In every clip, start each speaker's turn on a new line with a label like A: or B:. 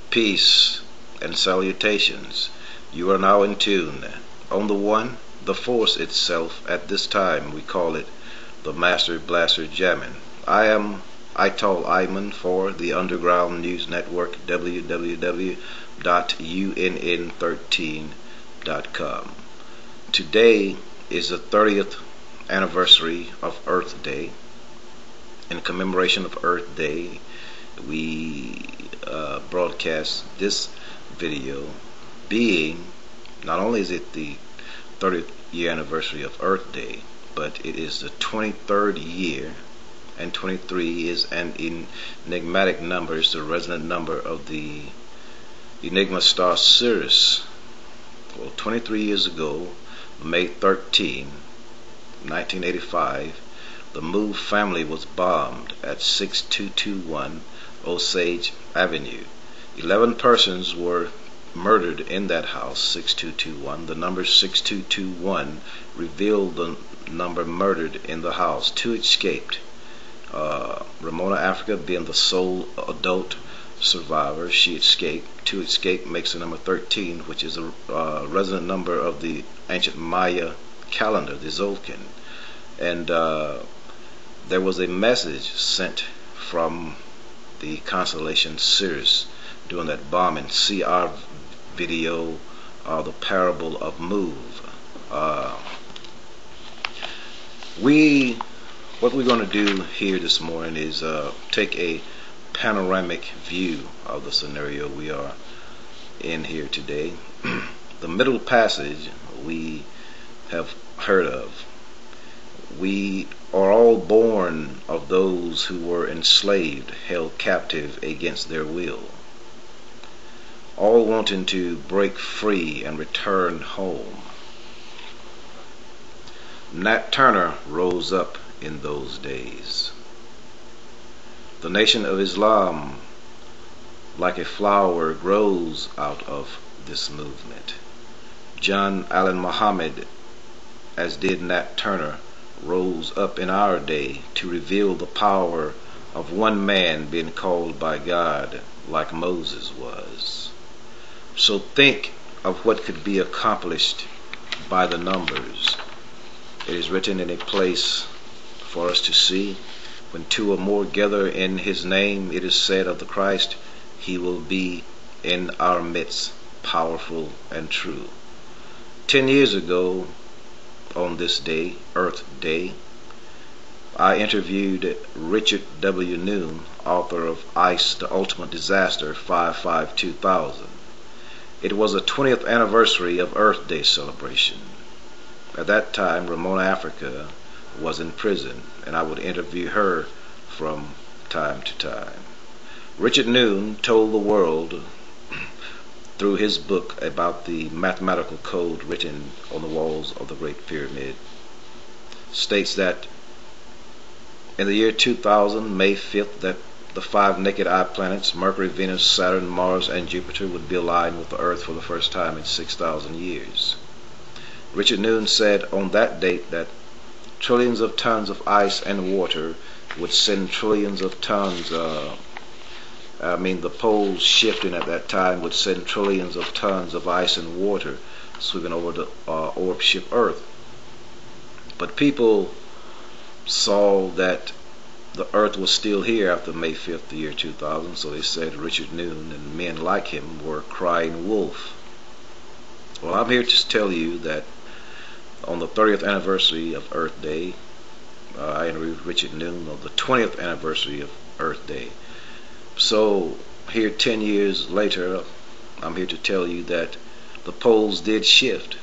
A: Peace and salutations. You are now in tune. On the one, the force itself. At this time we call it the Master Blaster Jammin'. I am Ital Iman for the Underground News Network, www.unn13.com. Today is the 30th anniversary of Earth Day. In commemoration of Earth Day, we broadcast this video, being not only is it the 30th year anniversary of Earth Day, but it is the 23rd year, and 23 is an enigmatic number. It's the resonant number of the Enigma star Sirius. Well, 23 years ago, May 13, 1985, the Move family was bombed at 6221 Osage Avenue. 11 persons were murdered in that house, 6221. The number 6221 revealed the number murdered in the house. 2 escaped. Ramona Africa being the sole adult survivor, she escaped. 2 escaped makes the number 13, which is a resonant number of the ancient Maya calendar, the Zolkin. And there was a message sent from the constellation Sirius during that bombing. See our video, the parable of Move. What we're going to do here this morning is take a panoramic view of the scenario we are in here today. The Middle Passage we have heard of. We are all born of those who were enslaved, held captive against their will, all wanting to break free and return home. Nat Turner rose up in those days. The Nation of Islam, like a flower, grows out of this movement. John Allen Muhammad, as did Nat Turner, rose up in our day to reveal the power of one man being called by God like Moses was. So think of what could be accomplished by the numbers. It is written in a place for us to see, when 2 or more gather in his name, it is said of the Christ, he will be in our midst, powerful and true. 10 years ago, on this day, Earth Day, I interviewed Richard W. Noon, author of Ice, The Ultimate Disaster, 5/5/2000. It was the 20th anniversary of Earth Day celebration. At that time, Ramona Africa was in prison, and I would interview her from time to time. Richard Noon told the world through his book about the mathematical code written on the walls of the Great Pyramid, states that in the year 2000, May 5th, that the 5 naked eye planets, Mercury, Venus, Saturn, Mars, and Jupiter, would be aligned with the Earth for the first time in 6,000 years. Richard Noon said on that date that trillions of tons of ice and water would send trillions of tons the poles shifting at that time would send trillions of tons of ice and water sweeping over the orb ship Earth. But people saw that the Earth was still here after May 5th, the year 2000, so they said Richard Noon and men like him were crying wolf. Well, I'm here to tell you that on the 30th anniversary of Earth Day, I interviewed Richard Noon on the 20th anniversary of Earth Day. So here 10 years later, I'm here to tell you that the poles did shift.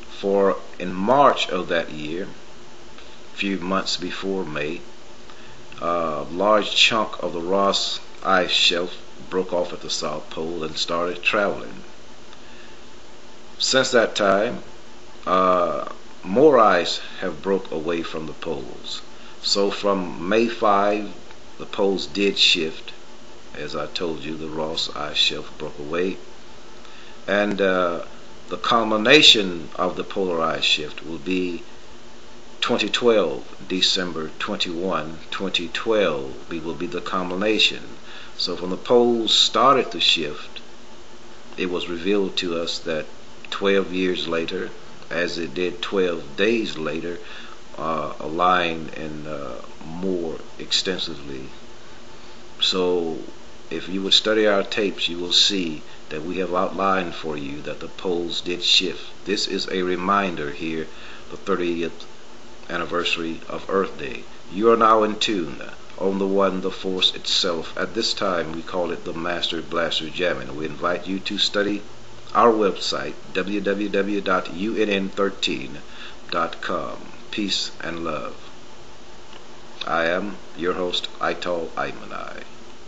A: For in March of that year, a few months before May, a large chunk of the Ross ice shelf broke off at the South Pole and started traveling. Since that time, more ice have broke away from the poles. So from May 5, the poles did shift. As I told you, the Ross ice shelf broke away. And the culmination of the polar ice shift will be 2012, December 21, 2012 will be the culmination. So when the poles started to shift, it was revealed to us that 12 years later, as it did 12 days later, aligned and more extensively. So if you would study our tapes, you will see that we have outlined for you that the poles did shift. This is a reminder here, the 30th anniversary of Earth Day. You are now in tune on the One, the Force itself. At this time, we call it the Master Blaster Jamming. We invite you to study our website, www.unn13.com. Peace and love. I am your host, Ital Iman I.